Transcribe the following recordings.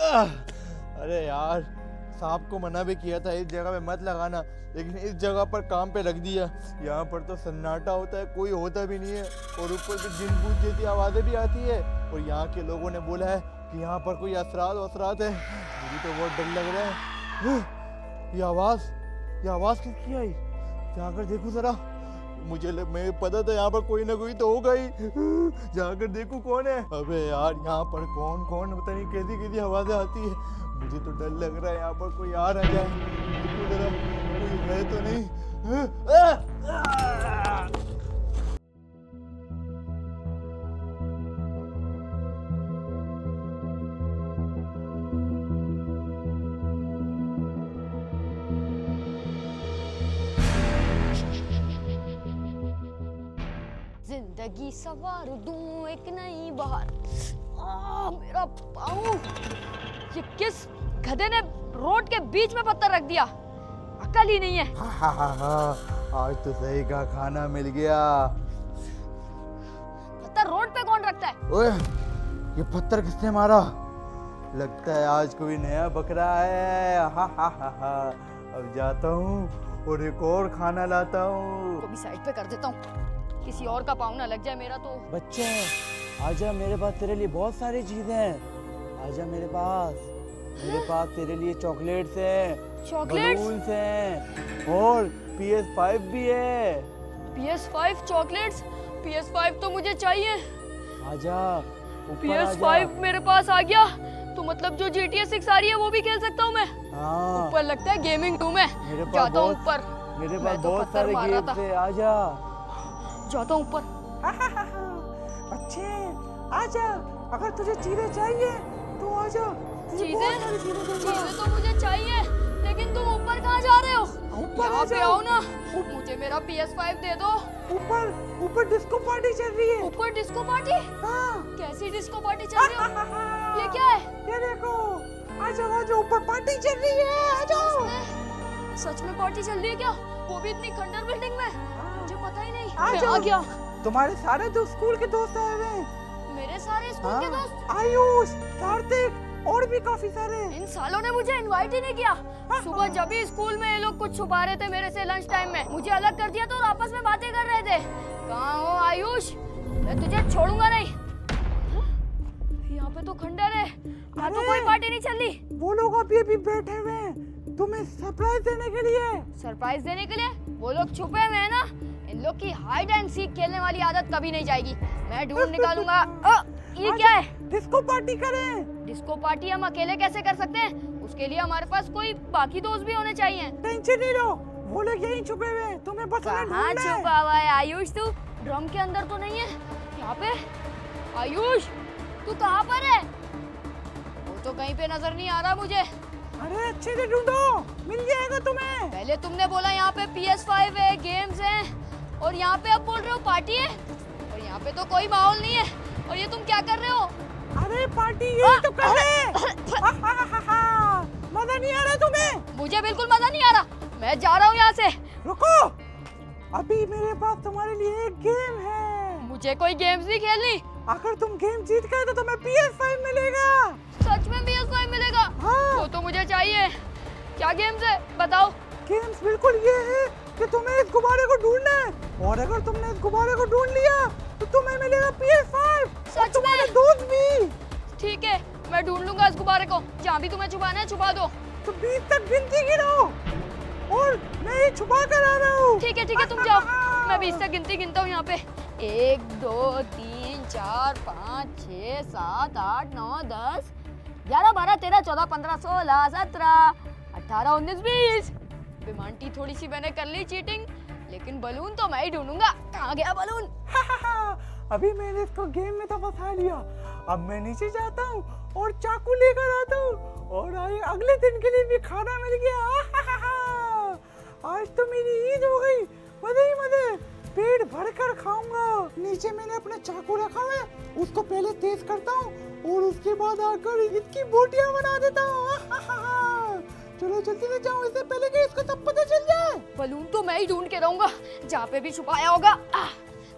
अरे यार, सांप को मना भी किया था इस जगह पे मत लगाना, लेकिन इस जगह पर काम पे रख दिया। यहाँ पर तो सन्नाटा होता है, कोई होता भी नहीं है, और ऊपर से जिन भूत जैसी आवाज़ें भी आती है। और यहाँ के लोगों ने बोला है कि यहाँ पर कोई असरात है। मुझे तो बहुत डर लग रहा है। ये आवाज़ किसकी आई? जाकर देखूँ ज़रा। मैं पता था यहाँ पर कोई ना कोई तो होगा ही। जाकर देखूँ कौन है। अबे यार, यहाँ पर कौन पता नहीं कैसी आवाज़ें आती है। मुझे तो डर लग रहा है यहाँ पर कोई आ जाए। कोई है तो नहीं? जिंदगी सवार दूं एक नई बहार। मेरा पाँव, ये किस गधे ने रोड के बीच में पत्थर रख दिया? अकल ही नहीं है। आज तो सही का खाना मिल गया। पत्थर रोड पे कौन रखता है? ओए, ये पत्थर किसने मारा? लगता है आज कोई नया बकरा है। अब जाता हूँ और एक और खाना लाता हूँ। तो भी साइड पे कर देता हूँ, किसी और का पाँव ना लग जाए मेरा तो। बच्चे, आजा, मेरे पास तेरे लिए बहुत सारी चीजें हैं। आजा मेरे पास तेरे लिए चॉकलेट्स हैं, चॉकलेट्स? बलून्स हैं, और PS5 भी है। PS5 chocolates? PS5 तो मुझे चाहिए। आजा, ऊपर PS5 आजा। मेरे पास आ गया तो मतलब जो GTA 6 आ रही है वो भी खेल सकता हूँ मैं। हाँ, ऊपर लगता है गेमिंग रूम है। मेरे पास जाता हूँ बहुत- ऊपर। मेरे मैं पास तो बहुत पत्थर सारे मार रहा गेम्स था। हैं। आजा जाता हूँ ऊपर। बच्चे, आजा, अगर तुझे चीजें चाहिए तो आजा। चीजें तो मुझे चाहिए, लेकिन तुम ऊपर कहाँ जा रहे हो? ऊपर यहाँ आ पे जाओ। आओ ना। मुझे मेरा PS5 दे दो। ऊपर डिस्को पार्टी चल रही है। ऊपर डिस्को पार्टी? हाँ। कैसी डिस्को पार्टी चल रही है? ये क्या है? ये देखो, आजा, ऊपर पार्टी चल रही है। आजा। सच में पार्टी चल रही है क्या? वो भी इतनी खंडर बिल्डिंग में? मुझे पता ही नहीं। आ मैं जाओ। आ गया। तुम्हारे सारे जो स्कूल के दोस्त आए हुए हैं। मेरे सारे स्कूल के दोस्त? आयुष, कार्तिक, और भी काफी सारे। इन सालों ने मुझे इनवाइट ही नहीं किया। सुबह जब भी स्कूल में ये लोग कुछ छुपा रहे थे मेरे से लंच टाइम में, मुझे अलग कर दिया तो और आपस में बातें कर रहे थे। कहाँ हो आयुष? मैं तुझे छोड़ूंगा नहीं। यहाँ पे तो खंडर है, यहाँ तो कोई पार्टी नहीं चल रही। वो लोग अभी बैठे हुए हैं तुम्हें सरप्राइज देने के लिए। सरप्राइज देने के लिए? वो लोग छुपे हुए हैं ना। इन लोग की हाइड एंड सीक खेलने वाली आदत कभी नहीं जाएगी। मैं ढूंढ निकालूंगा। ये क्या है? डिस्को पार्टी करें। डिस्को पार्टी हम अकेले कैसे कर सकते हैं? उसके लिए हमारे पास कोई बाकी दोस्त भी होने चाहिए। टेंशन नहीं लो, वो लोग यहीं छुपे हुए हैं, तुम्हें बस उन्हें कहाँ ढूंढना है। छुपा हुआ है आयुष? तू ड्रम के अंदर तो नहीं है? यहाँ पे आयुष, तू कहाँ पर है? वो तो कहीं पे नजर नहीं आ रहा मुझे। अरे अच्छे से ढूंढो, मिल जाएगा तुम्हें। पहले तुमने बोला यहाँ पे PS5 है, गेम्स हैं, और यहाँ पे अब बोल रहे हो पार्टी है, और यहाँ पे तो कोई माहौल नहीं है। और ये तुम क्या कर रहे हो? अरे पार्टी यही तो कर रहे हैं। मजा नहीं आ रहा तुम्हें? मुझे बिल्कुल मजा नहीं आ रहा। मैं जा रहा हूँ यहाँ से। रुको, अभी मेरे पास तुम्हारे लिए एक गेम है। मुझे कोई गेम्स नहीं खेलनी। अगर तुम गेम जीत गए तो तुम्हें PS5 मिलेगा। सच में PS5 मिलेगा? हाँ। वो तो मुझे चाहिए। क्या गेम्स है बताओ? गेम्स बिल्कुल ये है कि तुम्हें इस गुब्बारे को ढूंढना है, और अगर तुमने इस गुब्बारे को ढूंढ लिया तो तुम्हें मिलेगा PS5। सच तुम्हारे में? दोस्त भी। ठीक है, मैं ढूंढ लूंगा इस गुब्बारे को। जहाँ भी तुम्हें छुपाना है छुपा दो। तो 20 तक गिनती गिनो, और मैं ये छुपा कर आ रहा हूँ। ठीक है तुम जाओ। मैं 20 तक गिनती गिनता हूँ यहाँ पे। 1 2 3 4 5 6 7 8 9 10 11 12 13 14 15 16 17 18 19 20। बेमानती थोड़ी सी मैंने कर ली चीटिंग, लेकिन बलून तो मैं ही ढूंढूंगा। कहाँ गया बलून? अभी मैंने इसको गेम में तो फंसा लिया। अब मैं नीचे जाता हूँ और चाकू लेकर आता हूँ, और अगले दिन के लिए भी खाना मिल गया। आज तो मेरी ईद हो गई। मजे ही मजे, पेट भर कर खाऊंगा। नीचे मैंने अपना चाकू रखा हुआ है, उसको पहले तेज करता हूँ और उसके बाद आकर इसकी बोटियां बना देता हूँ। चलो जल्दी से जाओ, इससे पहले कि इसको सब पता चल जाए। बलून तो मैं ही ढूंढ के रहूंगा, जहाँ पे भी छुपाया होगा।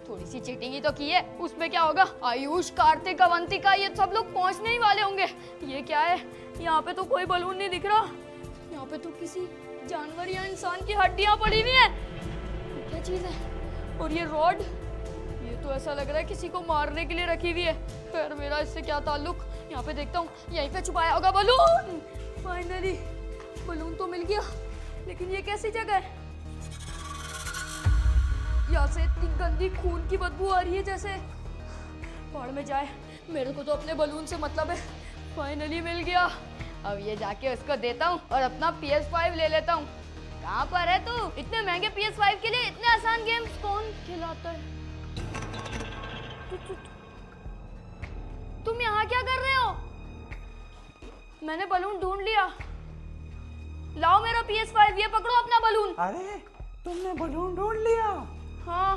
थोड़ी सी चीटिंग ही तो की है, उसमें क्या होगा? आयुष, कार्तिक, अवंतिका, ये सब लोग पहुंचने ही वाले होंगे। ये क्या है? यहाँ पे तो कोई बलून नहीं दिख रहा। यहाँ पे तो किसी जानवर या इंसान की हड्डियां पड़ी हुई हैं। ये क्या चीज है? और ये रॉड, ये तो ऐसा लग रहा है किसी को मारने के लिए रखी हुई है। खैर मेरा इससे क्या ताल्लुक। यहाँ पे देखता हूँ, यहीं पे छुपाया होगा बलून। फाइनली बलून तो मिल गया, लेकिन ये कैसी जगह है? यहाँ से इतनी गंदी खून की बदबू आ रही है जैसे बाढ़ में जाए। मेरे को तो अपने बलून से मतलब है। फाइनली मिल गया। अब ये जाके उसको देता हूँ और अपना PS5 ले लेता हूँ। कहाँ पर है तू? इतने महंगे PS5 के लिए इतने आसान गेम्स कौन खिलाता है? तुम यहाँ क्या कर रहे हो? मैंने बलून ढूंढ लिया। लाओ मेरा PS5, ये पकड़ो अपना बलून। अरे तुमने बलून ढूंढ लिया? हाँ।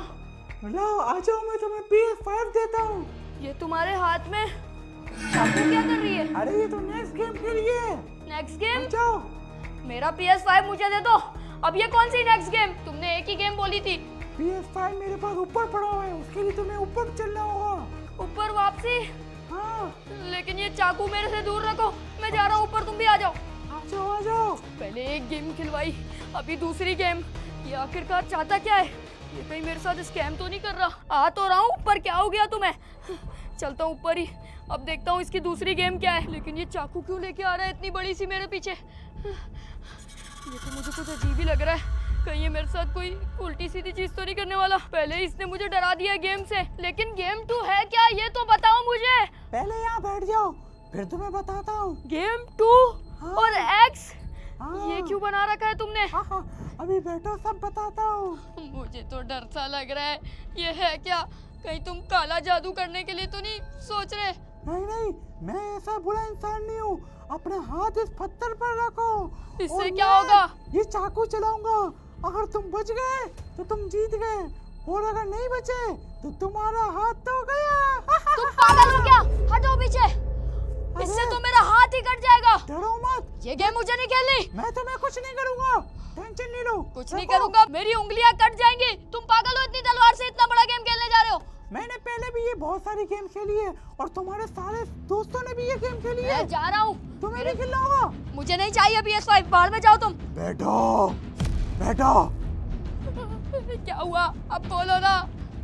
लाओ आ जाओ, मैं तुम्हें PS5 देता हूँ। ये तुम्हारे हाथ में चाकू क्या कर रही है? अरे ये तो नेक्स्ट गेम के लिए। Next game? जाओ। मेरा PS5 मुझे दे दो। अब ये कौन सी नेक्स्ट गेम? तुमने एक ही गेम बोली थी। PS5 मेरे पास ऊपर पड़ा हुआ है, उसके लिए तुम्हें ऊपर चलना होगा। ऊपर वापसी? हाँ। लेकिन ये चाकू मेरे से दूर रखो, मैं जा रहा हूँ ऊपर, तुम भी आ जाओ। आ जाओ आ जाओ। पहले एक गेम खिलवाई, अभी दूसरी गेम। ये आखिरकार चाहता क्या है? ये कहीं मेरे साथ स्कैम तो नहीं कर रहा? आ तो रहा हूँ ऊपर, क्या हो गया तुम्हें? चलता हूँ ऊपर ही। अब देखता हूँ इसकी दूसरी गेम क्या है। लेकिन ये चाकू क्यों लेके आ रहा है इतनी बड़ी सी मेरे पीछे? ये तो मुझे कुछ अजीब ही लग रहा है। कहीं ये मेरे साथ कोई उल्टी सीधी चीज तो नहीं करने वाला? पहले इसने मुझे डरा दिया गेम से, लेकिन गेम 2 है क्या ये तो बताओ मुझे। पहले यहाँ बैठ जाओ, फिर तुम्हें बताता हूँ। गेम 2 हाँ। और X? हाँ। ये क्यों बना रखा है तुमने? हाँ हाँ, अभी बैठो सब बताता हूँ। मुझे तो डर सा लग रहा है। ये है क्या? कहीं तुम काला जादू करने के लिए तो नहीं सोच रहे? नहीं नहीं, मैं ऐसा बुरा इंसान नहीं हूँ। अपना हाथ इस पत्थर पर रखो। इससे और क्या मैं होगा? ये चाकू चलाऊंगा। अगर तुम बच गए तो तुम जीत गए, और अगर नहीं बचे तो तुम्हारा हाथ तो गया। तुम पागल हो क्या? हटो पीछे, इससे तो मेरा हाथ ही कट जाएगा। डरो मत, ये गेम मुझे नहीं खेलनी। मैं तुम्हें कुछ नहीं करूंगा, टेंशन नहीं लो। कुछ नहीं देखो, करूंगा, मेरी उंगलियां कट जाएंगी। तुम पागल हो इतनी तलवार से इतना बड़ा गेम खेलने जा रहे हो? मैंने पहले भी ये बहुत सारी गेम खेली है, और तुम्हारे सारे दोस्तों ने भी ये गेम खेली है। मैं जा रहा हूँ। तुम्हें नहीं खेलना होगा। मुझे नहीं चाहिए PS5, बाहर में जाओ तुम। बैठो बैठो। क्या हुआ? अब बोलो ना।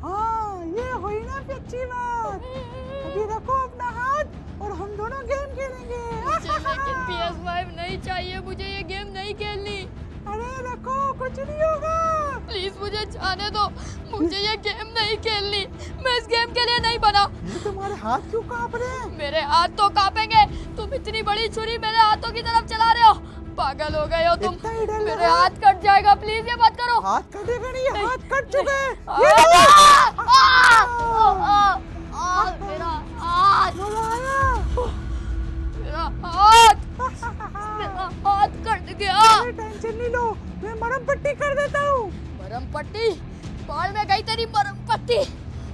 हाँ, ये हुई ना फिर अच्छी बात। अभी रखो अपना हाथ और हम दोनों गेम खेलेंगे। मुझे लेकिन PS5 नहीं चाहिए, मुझे ये गेम नहीं खेलनी। अरे रखो, कुछ नहीं होगा। प्लीज मुझे जाने दो, मुझे ये गेम नहीं खेलनी। मैं इस गेम के लिए नहीं बना। ये तुम्हारे हाथ क्यों कांप रहे हैं? मेरे हाथ तो कांपेंगे, तुम इतनी बड़ी छुरी मेरे हाथों की तरफ चला रहे हो। पागल हो गए हो तुम। इतना ही डर मेरे लगा? हाथ कट जाएगा, प्लीज ये मत करो। हाथ कटेगा नहीं, हाथ कट चुके हैं। मेरा हाथ, मजा आया? मेरा हाथ, मेरा हाथ कट गया। अरे टेंशन नहीं लो, मैं मरहम पट्टी कर देता हूँ। मरहम पट्टी? बाल में गई तेरी मरहम पट्टी।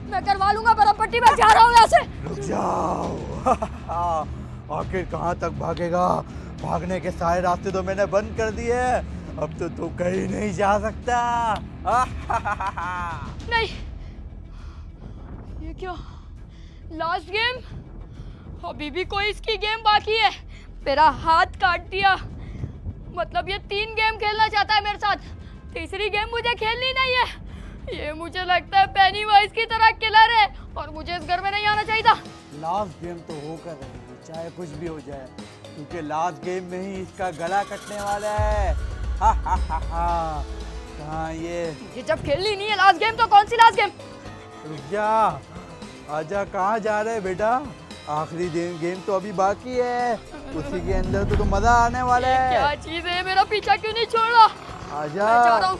मैं करवा लूंगा मरहम पट्टी। मैं जा रहा हूँ यहाँ से। रुक जाओ। आखिर कहाँ तक भागेगा? भागने के सारे रास्ते तो मैंने बंद कर दिए। अब तो तू कहीं नहीं जा सकता। नहीं, ये क्या? Last game? अभी भी कोई इसकी गेम बाकी है। मेरा हाथ काट दिया, मतलब ये 3 गेम खेलना चाहता है मेरे साथ। तीसरी गेम मुझे खेलनी नहीं है। ये मुझे लगता है पेनीवाइज की तरह किलर है, और मुझे इस घर में नहीं आना चाहिए था। लास्ट गेम तो होकर रहेगी, चाहे कुछ भी हो जाए, क्योंकि लास्ट गेम में ही इसका गला कटने वाला है। कहाँ ये जब खेलनी नहीं है लास्ट गेम, तो कौन सी लास्ट गेम? रुक जा, आजा। कहाँ जा रहे बेटा? आखिरी गेम तो अभी बाकी है, उसी के अंदर तो मजा आने वाला है। क्या चीज है? मेरा पीछा क्यों नहीं छोड़ रहा? आजा। मैं जा रहा हूँ,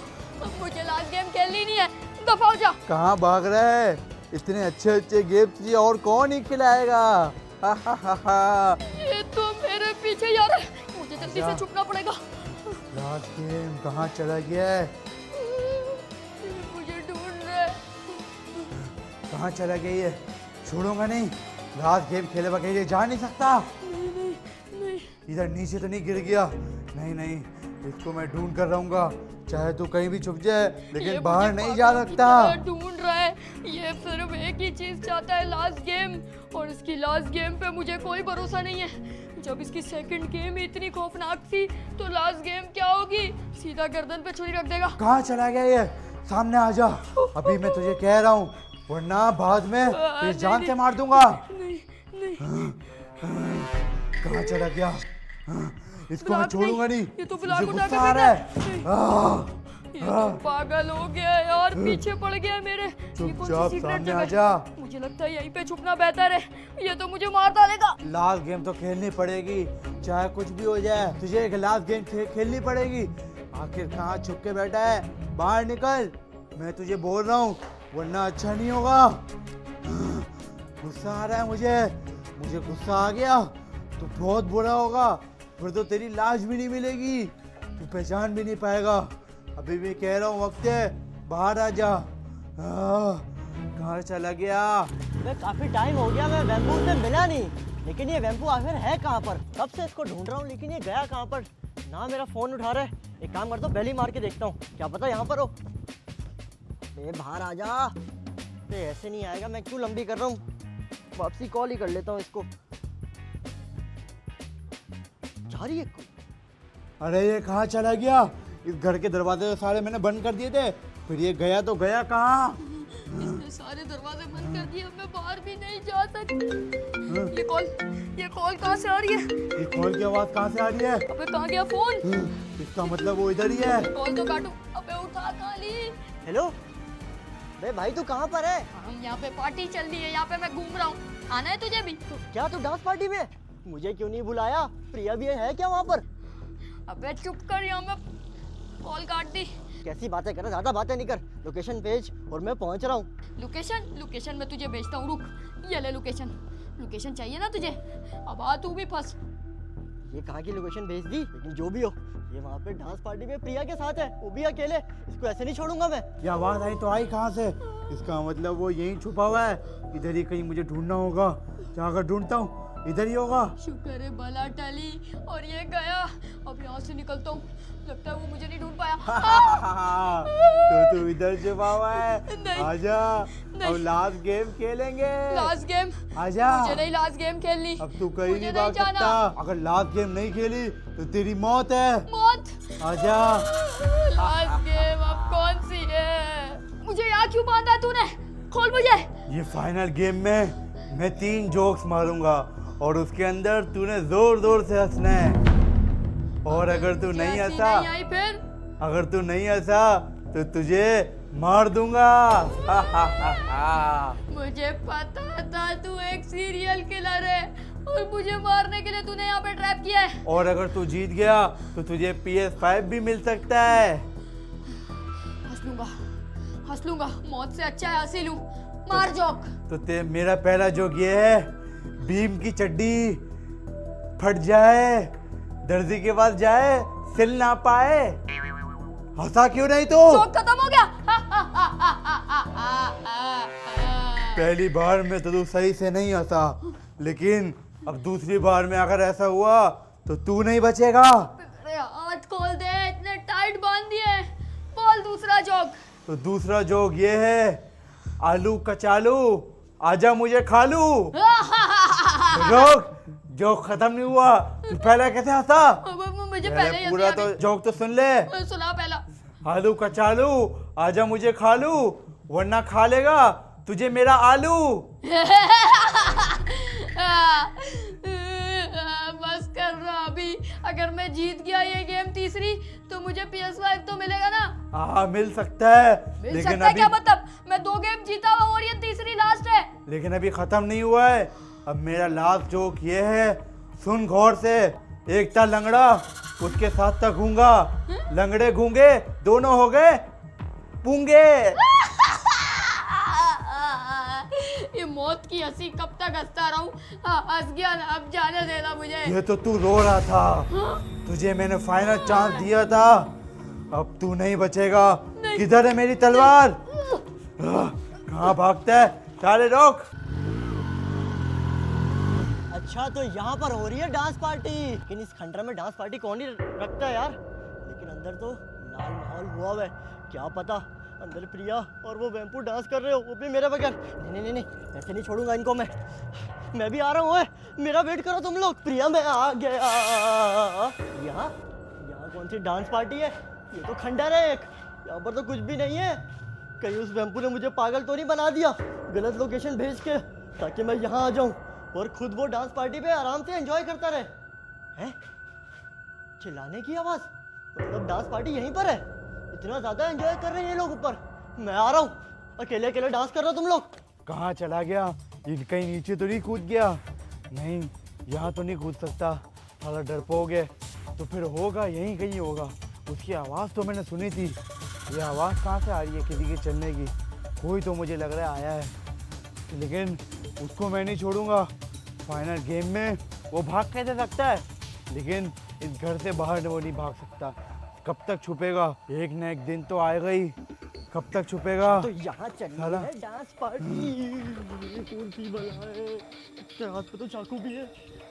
मुझे लास्ट गेम खेलनी नहीं है। दफा हो जा। कहाँ भाग रहा है? इतने अच्छे अच्छे गेम तुझे और कौन ही खिलाएगा? ये तो मेरे पीछे यार है, मुझे जल्दी से छुपना पड़ेगा। लास्ट गेम कहाँ चला गया है? मुझे ढूंढ रहा है। कहाँ चला गया ये? छोड़ूंगा नहीं। लास्ट गेम खेले बगैर ये जा नहीं सकता। नहीं नहीं नहीं। इधर नीचे तो नहीं गिर गया? नहीं नहीं, इसको मैं ढूंढ कर रहूंगा, चाहे तू कहीं भी छुप जाए, ये लेकिन बाहर मुझे नहीं जा पागल की सकता। तरह ढूंढ रहा है। ये सिर्फ एक ही चीज चाहता है, लास्ट गेम, और इसकी लास्ट गेम पे मुझे कोई भरोसा नहीं है। जब इसकी सेकंड गेम इतनी खौफनाक थी तो लास्ट गेम क्या होगी? सीधा गर्दन पे छुरी रख देगा। कहाँ चला गया ये? सामने आ जा, अभी मैं तुझे कह रहा हूँ, वरना बाद में तेरी जान से मार दूंगा। नहीं नहीं, कहाँ चला गया? इसको मैं ब्लॉक छोड़ूंगा नहीं। ये तो ब्लॉक मुझे उठा गुस्सा के आ रहा फेंका। है। ये तो पागल हो गया है यार, पीछे पड़ गया है मेरे। ये कौन सी चुपचाप सीक्रेट सामने जगह आ है? जा। मुझे लगता है यहीं पे छुपना बेहतर है, ये तो मुझे मार डालेगा। लास्ट गेम तो खेलनी पड़ेगी, चाहे कुछ भी हो जाए, तुझे एक लास्ट गेम खेलनी पड़ेगी। आखिर कहाँ छुप के बैठा है? बाहर निकल, मैं तुझे बोल रहा हूँ, वरना अच्छा नहीं होगा। गुस्सा आ रहा है मुझे गुस्सा आ गया तो बहुत बुरा होगा, फिर तो तेरी लाश भी नहीं मिलेगी, तू पहचान भी नहीं पाएगा। अभी भी कह रहा हूँ, वक्त है, बाहर आ जा। कहाँ चला गया? मैं काफी टाइम हो गया, मैं वेम्पू से मिला नहीं, लेकिन ये वेम्पू आखिर है कहाँ पर? कब से इसको ढूंढ रहा हूँ, लेकिन ये गया कहाँ पर? ना मेरा फोन उठा रहा है। एक काम करता हूँ, बेली मार के देखता हूँ, क्या पता यहाँ पर हो। ए बाहर आ जा। ये ऐसे नहीं आएगा, मैं क्यों लंबी कर रहा हूँ, वापसी कॉल ही कर लेता हूँ इसको। जा रही है कोई? अरे ये कहाँ चला गया? इस घर के दरवाजे सारे मैंने बंद कर दिए थे, फिर ये गया तो गया कहाँ? इसने सारे दरवाजे बंद कर दिए, मैं बाहर भी नहीं जा सकती। ये कॉल कहाँ से आ रही है? ये कॉल की आवाज कहाँ से आ रही है? अबे कहाँ गया फोन? इसका मतलब वो इधर ही है। कॉल तो काटू। अबे उठा काली। हेलो बे भाई, तू कहाँ पर है? यहाँ पे पार्टी चल रही है, यहाँ पे मैं घूम रहा हूँ, आना है तुझे भी? क्या तू डांस पार्टी में? मुझे क्यों नहीं बुलाया? प्रिया भी है क्या वहाँ पर? अबे चुप कर, यहाँ मैं कॉल काट दी। कैसी बातें कर रहा, ज्यादा बातें नहीं कर। लोकेशन भेज और मैं पहुँच रहा हूँ। लोकेशन मैं तुझे भेजता हूँ, रुक। ये ले लोकेशन चाहिए ना तुझे? अब आ तू भी फंस। ये कहाँ की लोकेशन भेज दी, लेकिन जो भी हो, ये वहाँ पे डांस पार्टी में प्रिया के साथ है, वो भी अकेले। इसको ऐसे नहीं छोड़ूंगा मैं। ये आवाज आई तो आई कहाँ से? इसका मतलब वो यहीं छुपा हुआ है, इधर ही कहीं मुझे ढूंढना होगा। जाकर ढूंढता हूँ, इधर ही होगा। शुक्र है भला टली और ये गया। अब यहाँ से निकलता हूँ, लगता है वो मुझे नहीं ढूंढ पाया। तो तू इधर छुपा हुआ है? नहीं। आजा, नहीं। अब लास्ट गेम खेलेंगे। Last game? आजा। मुझे नहीं लास्ट गेम खेलनी। अब तू कहीं मुझे नहीं नहीं भाग जाना। सकता। अगर लास्ट गेम नहीं खेली तो तेरी मौत है। मौत? आजा। लास्ट गेम अब कौन सी है? मुझे यहाँ क्यों बांधा तूने? खोल मुझे। ये फाइनल गेम में मैं 3 जोक्स मारूंगा और उसके अंदर तूने जोर जोर से हंसना है। और अगर तू नहीं हंसी हंसा, नहीं आई फिर? अगर तू नहीं हंसा तो तुझे मार दूंगा। मुझे पता था तू एक सीरियल किलर है और मुझे मारने के लिए तूने यहाँ पे ट्रैप किया है। और अगर तू जीत गया तो तुझे PS5 भी मिल सकता है। हंस लूंगा, मौत से अच्छा है हंसी लूं। मार जोक। तो मेरा पहला जोक ये है, भीम की चड्डी फट जाए, दर्जी के पास जाए, सिल ना पाए। हंसा क्यों नहीं तू? जोक खत्म हो गया। पहली बार में तो तू सही से नहीं हंसा, लेकिन अब दूसरी बार में अगर ऐसा हुआ तो तू नहीं बचेगा। अरे हाथ खोल दे, इतने टाइट बांध दिए। बोल दूसरा जोक। तो दूसरा जोक ये है, आलू कचालू आजा मुझे खा लू। जोक जोक खत्म नहीं हुआ, तू पहले कैसे हंसा? मुझे पहले पहले पूरा तो जोक तो सुन ले। सुना पहला। आलू कचालू आजा मुझे खा लू, वरना खा लेगा तुझे मेरा आलू। बस कर रहा अभी। अगर मैं जीत गया ये गेम तीसरी तो मुझे PS5 तो मिलेगा ना? हाँ मिल सकता है, मिल लेकिन सकता है अभी क्या मतलब? मैं 2 गेम जीता हुआ और ये तीसरी लास्ट है। लेकिन अभी खत्म नहीं हुआ है। अब मेरा लास्ट जोक ये है, सुन गौर से। एक था लंगड़ा, उसके साथ था गूंगा, लंगड़े गूंगे दोनों हो गए पूंगे। ये मौत की हंसी कब तक हंसता रहूं? हंस गया ना, अब जाने देना मुझे। ये तो तू रो रहा था, तुझे मैंने फाइनल चांस दिया था, अब तू नहीं बचेगा। किधर है मेरी तलवार? कहाँ भागता है? साले रोक। अच्छा तो यहाँ पर हो रही है डांस पार्टी, लेकिन इस खंडर में डांस पार्टी कौन ही रखता है यार। लेकिन अंदर तो लाल माहौल हुआ हुआ है, क्या पता अंदर प्रिया और वो वैम्पू डांस कर रहे हो, वो भी मेरे बगैर। नहीं नहीं नहीं, ऐसे नहीं छोड़ूंगा इनको मैं भी आ रहा हूँ। ओए, मेरा वेट करो तुम लोग। प्रिया मैं आ गया। यहाँ यहाँ कौन सी डांस पार्टी है? ये तो खंडर है एक, यहाँ पर तो कुछ भी नहीं है। कहीं उस वैम्पू ने मुझे पागल तो नहीं बना दिया गलत लोकेशन भेज के, ताकि मैं यहाँ आ जाऊँ और खुद वो डांस पार्टी पे आराम से एंजॉय करता रहे। हैं? चिल्लाने की आवाज़, मतलब डांस पार्टी यहीं पर है। इतना ज़्यादा एंजॉय कर रहे हैं ये लोग ऊपर। मैं आ रहा हूँ, अकेले अकेले डांस कर रहे हो तुम लोग। कहाँ चला गया? ये कहीं नीचे तो नहीं कूद गया? नहीं, यहाँ तो नहीं कूद सकता, साला डरपोक है। तो फिर होगा यहीं कहीं होगा। उसकी आवाज़ तो मैंने सुनी थी। ये आवाज़ कहाँ से आ रही है किसी के चलने की? कोई तो मुझे लग रहा है आया है, लेकिन उसको मैं नहीं छोड़ूंगा। फाइनल गेम में वो भाग कैसे सकता है, लेकिन इस घर से बाहर वो नहीं भाग सकता। कब तक छुपेगा? एक न एक दिन तो आएगा ही। कब तक छुपेगा? तो यहाँ चलनी साला। है डांस पार्टी। कौन सी बला है? इसके हाथ पे तो चाकू भी है।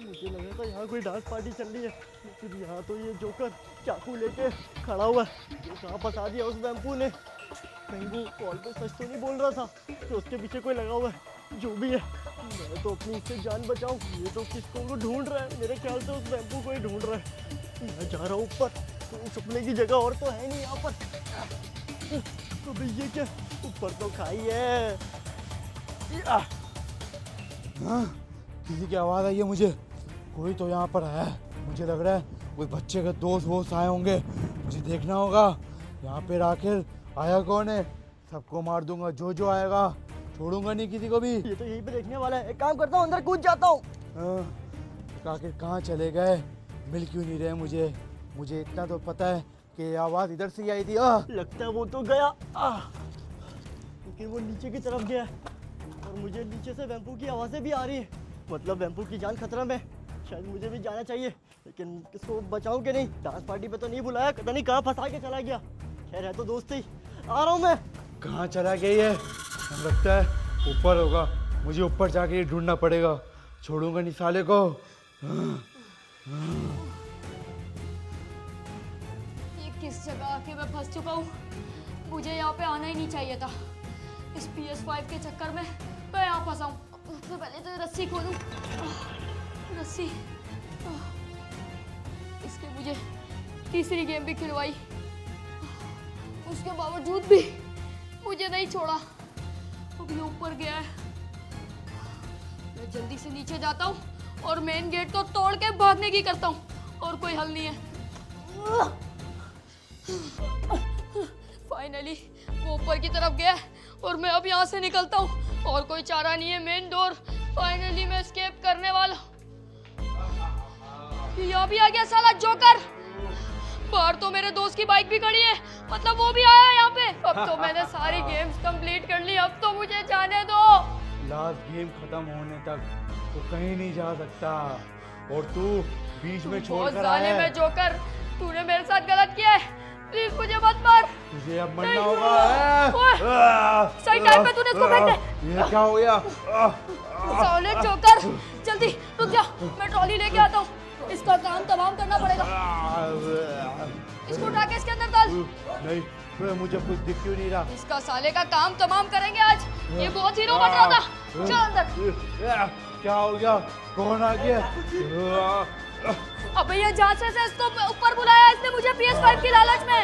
मुझे लगा था यहाँ कोई डांस पार्टी चल रही है, लेकिन यहाँ तो ये जोकर चाकू लेके खड़ा हुआ है। ये कहाँ फंसा दिया उस वैम्पू ने? कहीं वो कॉल पे सच तो नहीं बोल रहा था कि उसके पीछे कोई लगा हुआ है? जो भी है, मैं तो अपनी इससे जान बचाऊं। ये तो किसको को ढूंढ रहा है, मेरे ख्याल से उस वैम्पू को ही ढूंढ रहा है। मैं जा रहा हूँ ऊपर, तो छुपने की जगह और तो है नहीं यहाँ पर। अबे ये क्या, ऊपर तो खाई है। हाँ, किसी की आवाज़ आई है मुझे। कोई तो यहाँ पर है। मुझे लग रहा है कोई बच्चे के दोस्त वोस्त आए होंगे। मुझे देखना होगा यहाँ पे आखिर आया कौन है। सबको मार दूंगा जो आएगा, छोड़ूंगा नहीं किसी को भी। ये तो यहीं पे देखने वाला है। एक काम करता हूँ, अंदर कूद जाता हूँ। हाँ, आखिर कहाँ चले गए? मिल क्यों नहीं रहे मुझे? मुझे इतना तो पता है कि ये आवाज़ इधर से ही आई थी। लगता है वो तो गया, लेकिन वो नीचे की तरफ गया है और मुझे नीचे से वैम्पू की आवाज़ें भी आ रही है। मतलब वैम्पू की जान खतरा में। शायद मुझे भी जाना चाहिए, लेकिन किसको बचाऊं कि नहीं? डांस पार्टी पे तो नहीं बुलाया, पता नहीं कहाँ फंसा के चला गया। खैर है तो दोस्त ही। आ रहा हूँ मैं। कहाँ चला गया ये? लगता है ऊपर होगा। मुझे ऊपर जाके ये ढूंढना पड़ेगा। छोड़ूंगा नहीं साले को। ये किस जगह आके मैं फंस चुका हूँ? मुझे यहाँ पे आना ही नहीं चाहिए था। इस PS5 के चक्कर में मैं यहाँ फंसा हूँ। सबसे पहले तो ये रस्सी खोलूँ। रस्सी। इसके मुझे तीसरी गेम भी खिलवाई, उसके बावजूद भी मुझे नहीं छोड़ा। अब ये ऊपर गया है। मैं जल्दी से नीचे जाता हूँ और मेन गेट को तोड़ के भागने की करता हूँ, और कोई हल नहीं है। फाइनली वो ऊपर की तरफ गया है और मैं अब यहाँ से निकलता हूँ, और कोई चारा नहीं है। मेन डोर फाइनली मैं एस्केप करने वाला। यहाँ भी आ गया साला जोकर। बाहर तो मेरे दोस्त की बाइक भी खड़ी है, मतलब वो भी आया यहाँ पे। अब तो मैंने सारी गेम्स कंप्लीट कर ली, अब तो मुझे जाने दो। लास्ट गेम खत्म होने तक तो कहीं नहीं जा सकता, और तू बीच में छोड़ कर आया है। मैं जोकर, तूने मेरे साथ गलत किया है। प्लीज मुझे मत मार। तुझे अब मरना नहीं। होगा। सही टाइम पे तूने इसको फेंक दे। ये क्या हो गया? साले जोकर, जल्दी रुक जा, मैं ट्रॉली लेके आता हूँ। इसका काम तमाम करना पड़ेगा। इसको उठा के इसके अंदर डाल। नहीं, मुझे कुछ दिख क्यों नहीं रहा? इसका साले का काम तमाम करेंगे आज। ये बहुत हीरो बन रहा था। चल अंदर। क्या हो गया? कौन आ गया? अबे ये जहाँ से इसको ऊपर बुलाया इसने मुझे PS5 की लालच में।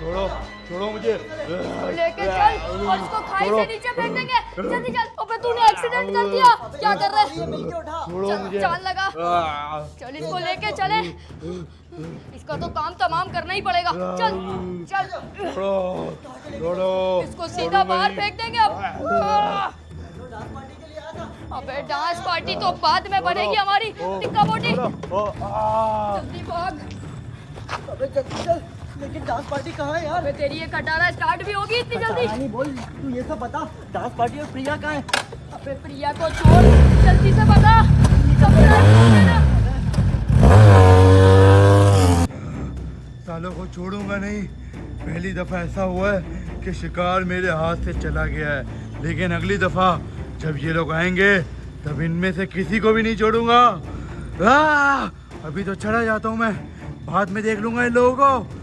छोड़ो मुझे। लेके चल और इसको खाई से नीचे फेंक देंगे। जल्दी चल। अबे तूने एक्सीडेंट कर दिया, क्या कर रहा है? मिलके उठा। छोड़ो मुझे। जान लगा। चल इसको लेके चले। इसका तो काम तमाम करना ही पड़ेगा। चल चल। छोड़ो। इसको सीधा बाहर फेंक देंगे अब। अबे डांस पार्टी तो बाद में बनेगी हमारी। टिक्का बोटी, जल्दी भाग। अबे जल्दी चल। लेकिन डांस पार्टी कहाँ है यार? अबे तेरी ये कटारा स्टार्ट भी होगी इतनी जल्दी? नहीं बोल, तू ये सब बता। डांस पार्टी और प्रिया कहाँ है? अबे प्रिया को छोड़, जल्दी से बता। सालों को छोड़ूंगा नहीं। पहली दफा ऐसा हुआ है कि शिकार मेरे हाथ से चला गया है, लेकिन अगली दफा जब ये लोग आएंगे तब इनमें से किसी को भी नहीं छोड़ूंगा। अभी तो चला जाता हूँ मैं, बाद में देख लूंगा इन लोगों को।